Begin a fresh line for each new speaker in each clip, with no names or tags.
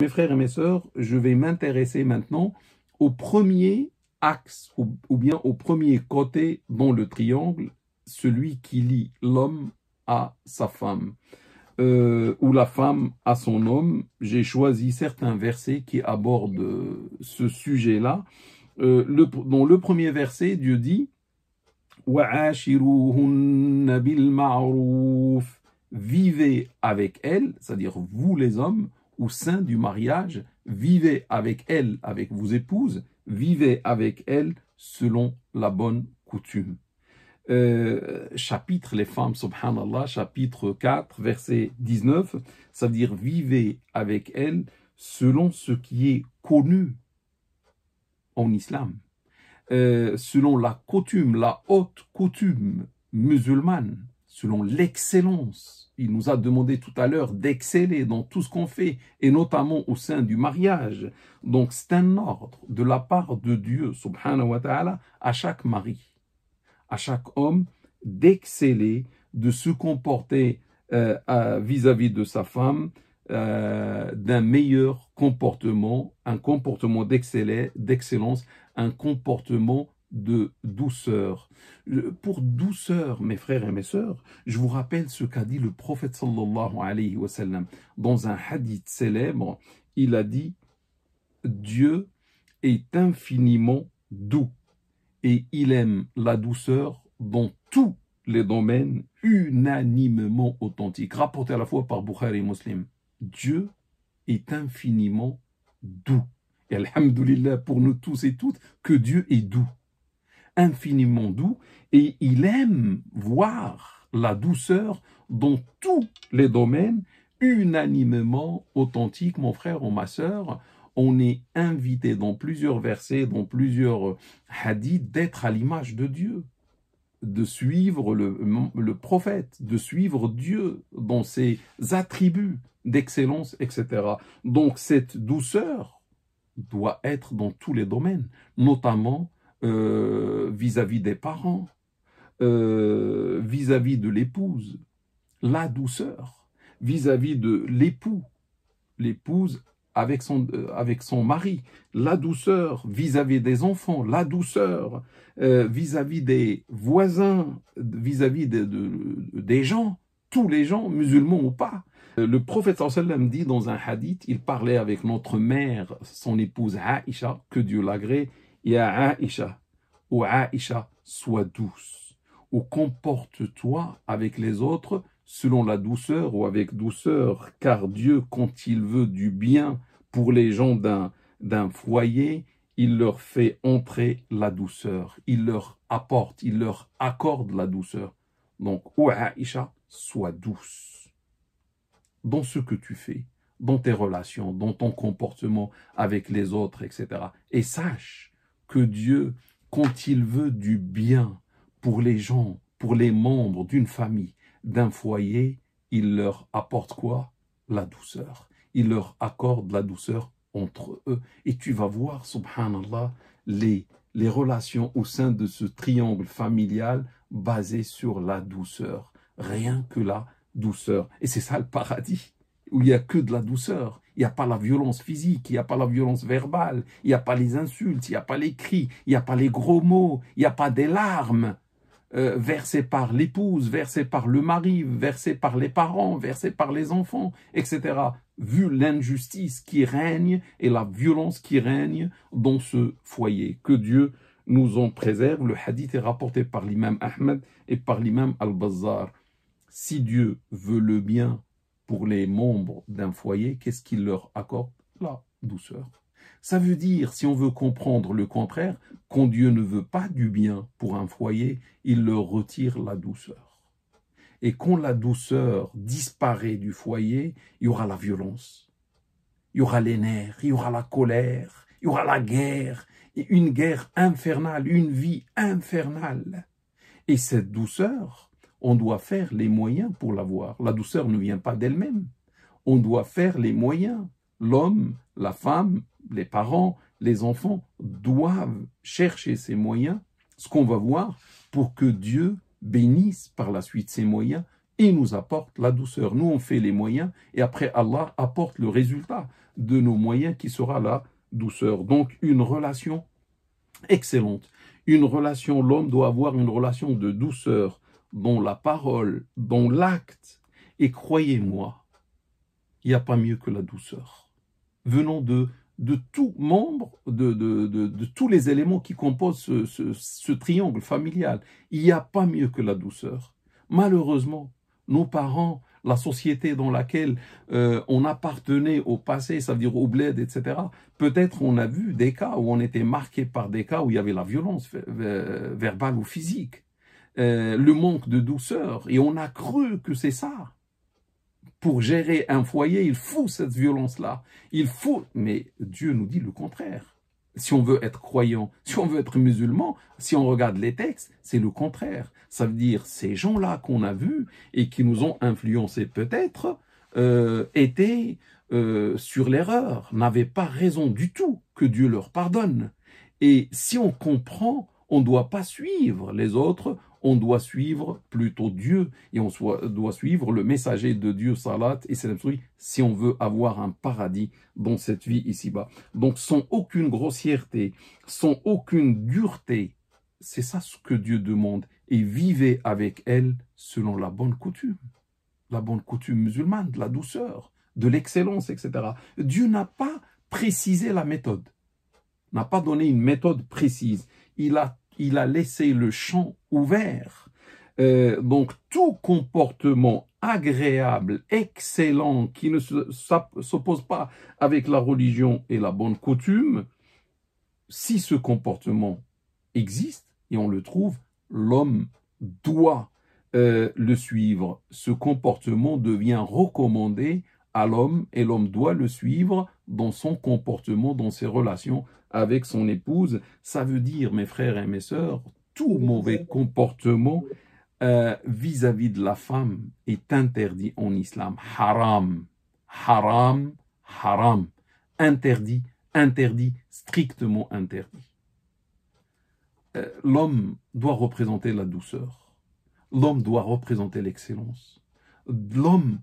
Mes frères et mes sœurs, je vais m'intéresser maintenant au premier axe ou bien au premier côté dans le triangle, celui qui lie l'homme à sa femme, ou la femme à son homme. J'ai choisi certains versets qui abordent ce sujet-là. Dans le premier verset, Dieu dit وَعَاشِرُوهُنَّ بِالْمَعْرُوفِ. Vivez avec elles, c'est-à-dire vous les hommes, au sein du mariage, vivez avec elles, avec vos épouses, vivez avec elles selon la bonne coutume. Chapitre les femmes, subhanallah, chapitre 4, verset 19, ça veut dire vivez avec elles selon ce qui est connu en islam. Selon la coutume, la haute coutume musulmane, selon l'excellence. Il nous a demandé tout à l'heure d'exceller dans tout ce qu'on fait, et notamment au sein du mariage. Donc c'est un ordre de la part de Dieu, subhanahu wa ta'ala, à chaque mari, à chaque homme, d'exceller, de se comporter vis-à-vis de sa femme, d'un meilleur comportement, un comportement d'excellence, un comportement de douceur. Pour douceur, mes frères et mes sœurs, je vous rappelle ce qu'a dit le prophète sallallahu alayhi wa sallam. Dans un hadith célèbre, il a dit « Dieu est infiniment doux et il aime la douceur dans tous les domaines unanimement authentiques. » Rapporté à la fois par Bukhari et Muslim. Dieu est infiniment doux. Et alhamdoulilah pour nous tous et toutes que Dieu est doux. Infiniment doux, et il aime voir la douceur dans tous les domaines unanimement authentiques. Mon frère ou ma sœur, on est invité dans plusieurs versets, dans plusieurs hadiths, d'être à l'image de Dieu, de suivre le prophète, de suivre Dieu dans ses attributs d'excellence, etc. Donc cette douceur doit être dans tous les domaines, notamment vis-à-vis des parents, vis-à-vis de l'épouse, la douceur, vis-à-vis de l'époux, l'épouse avec son mari, la douceur vis-à-vis des enfants, la douceur vis-à-vis des voisins, vis-à-vis des gens, tous les gens, musulmans ou pas. Le prophète sallallahu alayhi wa sallam dit dans un hadith, il parlait avec notre mère, son épouse Aïcha, que Dieu l'agrée, Ya Aïcha, ou Aïcha, sois douce, ou comporte-toi avec les autres selon la douceur ou avec douceur, car Dieu, quand il veut du bien pour les gens d'un foyer, il leur fait entrer la douceur, il leur apporte, il leur accorde la douceur. Donc, ou Aïcha, sois douce dans ce que tu fais, dans tes relations, dans ton comportement avec les autres, etc. Et sache que Dieu, quand il veut du bien pour les gens, pour les membres d'une famille, d'un foyer, il leur apporte quoi? La douceur. Il leur accorde la douceur entre eux. Et tu vas voir, subhanallah, les relations au sein de ce triangle familial basé sur la douceur. Rien que la douceur. Et c'est ça le paradis, où il n'y a que de la douceur. Il n'y a pas la violence physique, il n'y a pas la violence verbale, il n'y a pas les insultes, il n'y a pas les cris, il n'y a pas les gros mots, il n'y a pas des larmes versées par l'épouse, versées par le mari, versées par les parents, versées par les enfants, etc. Vu l'injustice qui règne et la violence qui règne dans ce foyer. Que Dieu nous en préserve. Le hadith est rapporté par l'imam Ahmed et par l'imam Al-Bazzar. Si Dieu veut le bien pour les membres d'un foyer, qu'est-ce qu'il leur accorde? La douceur. Ça veut dire, si on veut comprendre le contraire, quand Dieu ne veut pas du bien pour un foyer, il leur retire la douceur. Et quand la douceur disparaît du foyer, il y aura la violence, il y aura les nerfs, il y aura la colère, il y aura la guerre, et une guerre infernale, une vie infernale. Et cette douceur, on doit faire les moyens pour l'avoir. La douceur ne vient pas d'elle-même. On doit faire les moyens. L'homme, la femme, les parents, les enfants doivent chercher ces moyens, ce qu'on va voir, pour que Dieu bénisse par la suite ces moyens et nous apporte la douceur. Nous, on fait les moyens et après Allah apporte le résultat. de nos moyens qui sera la douceur. Donc une relation excellente. Une relation, l'homme doit avoir une relation de douceur dans la parole, dans l'acte. Et croyez-moi, il n'y a pas mieux que la douceur. Venant de tout membre, de tous les éléments qui composent ce triangle familial, il n'y a pas mieux que la douceur. Malheureusement, nos parents, la société dans laquelle on appartenait au passé, ça veut dire au bled, etc. Peut-être on a vu des cas où on était marqué par des cas où il y avait la violence verbale ou physique, le manque de douceur, et on a cru que c'est ça. Pour gérer un foyer, il faut cette violence-là. Il faut, mais Dieu nous dit le contraire. Si on veut être croyant, si on veut être musulman, si on regarde les textes, c'est le contraire. Ça veut dire ces gens-là qu'on a vus et qui nous ont influencés peut-être étaient sur l'erreur, n'avaient pas raison du tout que Dieu leur pardonne. Et si on comprend, on ne doit pas suivre les autres, on doit suivre plutôt Dieu et on doit suivre le messager de Dieu, salat et salam, si on veut avoir un paradis dans cette vie ici-bas. Donc sans aucune grossièreté, sans aucune dureté, c'est ça ce que Dieu demande. Et vivez avec elle selon la bonne coutume musulmane, de la douceur, de l'excellence, etc. Dieu n'a pas précisé la méthode, n'a pas donné une méthode précise. Il a laissé le champ ouvert. Donc, tout comportement agréable, excellent, qui ne s'oppose pas avec la religion et la bonne coutume, si ce comportement existe, et on le trouve, l'homme doit le suivre. Ce comportement devient recommandé à l'homme et l'homme doit le suivre dans son comportement, dans ses relations avec son épouse. Ça veut dire, mes frères et mes sœurs, tout mauvais comportement vis-à-vis de la femme est interdit en islam. Haram, haram, haram. Interdit, interdit, strictement interdit. L'homme doit représenter la douceur. L'homme doit représenter l'excellence. L'homme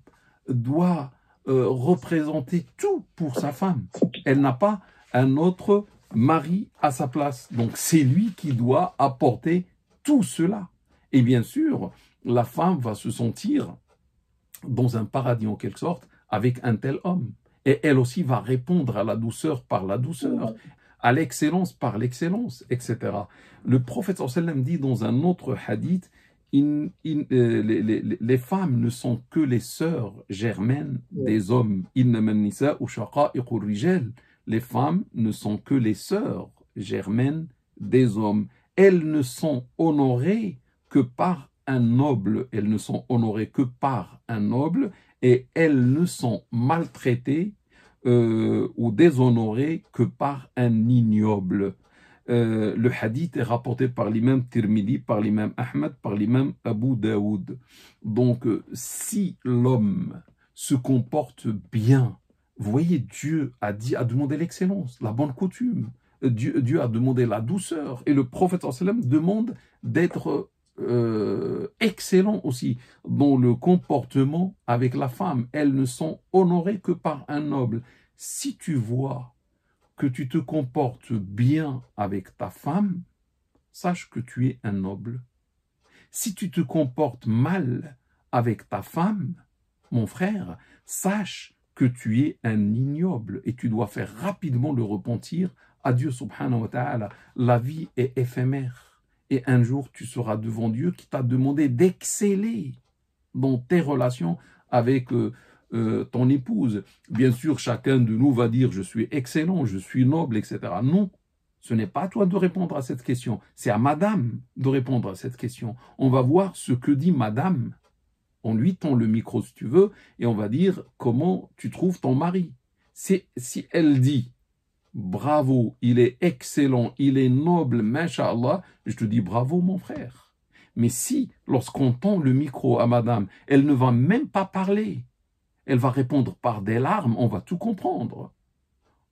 doit représenter tout pour sa femme. Elle n'a pas un autre mari à sa place. Donc c'est lui qui doit apporter tout cela. Et bien sûr, la femme va se sentir dans un paradis en quelque sorte avec un tel homme. Et elle aussi va répondre à la douceur par la douceur, à l'excellence par l'excellence, etc. Le prophète sallallahu alayhi wa sallam dit dans un autre hadith, les femmes ne sont que les sœurs germaines des hommes. Les femmes ne sont que les sœurs germaines des hommes. Elles ne sont honorées que par un noble. Elles ne sont honorées que par un noble et elles ne sont maltraitées ou déshonorées que par un ignoble. Le hadith est rapporté par l'imam Tirmidhi, par l'imam Ahmad, par l'imam Abu Daoud. Donc, si l'homme se comporte bien, vous voyez, Dieu a demandé l'excellence, la bonne coutume. Dieu a demandé la douceur. Et le prophète sallam demande d'être excellent aussi dans le comportement avec la femme. Elles ne sont honorées que par un noble. Si tu vois que tu te comportes bien avec ta femme, sache que tu es un noble. Si tu te comportes mal avec ta femme, mon frère, sache que tu es un ignoble et tu dois faire rapidement le repentir à Dieu subhanahu wa ta'ala. La vie est éphémère et un jour tu seras devant Dieu qui t'a demandé d'exceller dans tes relations avec ton épouse. Bien sûr, chacun de nous va dire « je suis excellent, je suis noble, etc. » Non, ce n'est pas à toi de répondre à cette question. C'est à madame de répondre à cette question. On va voir ce que dit madame. On lui tend le micro si tu veux et on va dire comment tu trouves ton mari. Si elle dit « bravo, il est excellent, il est noble, masha'Allah », je te dis « bravo mon frère ». Mais si, lorsqu'on tend le micro à madame, elle ne va même pas parler, elle va répondre par des larmes, on va tout comprendre.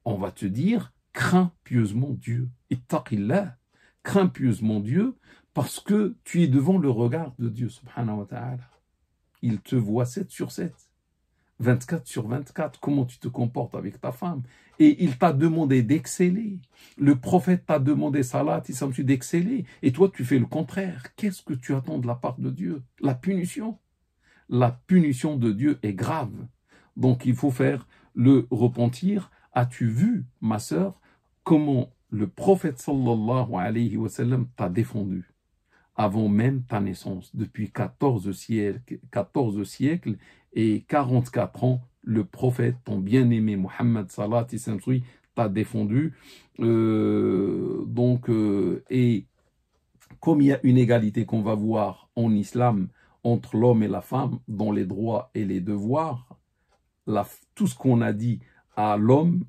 On va te dire, crains pieusement Dieu. Ittaqillah, crains pieusement Dieu, parce que tu es devant le regard de Dieu, subhanahu wa ta'ala. Il te voit 7 sur 7. 24 sur 24, comment tu te comportes avec ta femme. Et il t'a demandé d'exceller. Le prophète t'a demandé, salat, d'exceller. Et toi, tu fais le contraire. Qu'est-ce que tu attends de la part de Dieu? La punition. La punition de Dieu est grave. Donc, il faut faire le repentir. As-tu vu, ma sœur, comment le prophète sallallahu alayhi wa sallam t'a défendu avant même ta naissance, depuis 14 siècles et 44 ans, le prophète, ton bien-aimé Mohammed Salat Issamsoui, t'a défendu. Et comme il y a une égalité qu'on va voir en islam entre l'homme et la femme dans les droits et les devoirs, tout ce qu'on a dit à l'homme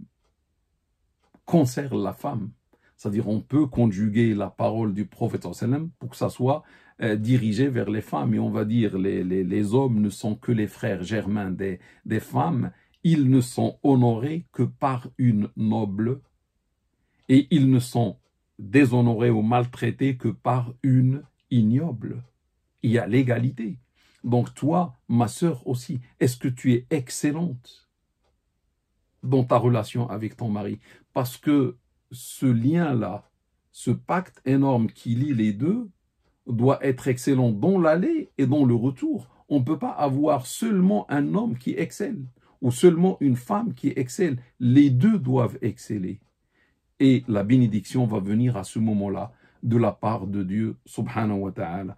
concerne la femme. C'est-à-dire on peut conjuguer la parole du prophète pour que ça soit dirigé vers les femmes. Et on va dire les hommes ne sont que les frères germains des femmes. Ils ne sont honorés que par une noble. Et ils ne sont déshonorés ou maltraités que par une ignoble. Il y a l'égalité. Donc toi, ma sœur aussi, est-ce que tu es excellente dans ta relation avec ton mari? Parce que ce lien-là, ce pacte énorme qui lie les deux, doit être excellent dans l'aller et dans le retour. On ne peut pas avoir seulement un homme qui excelle ou seulement une femme qui excelle. Les deux doivent exceller. Et la bénédiction va venir à ce moment-là de la part de Dieu, subhanahu wa ta'ala.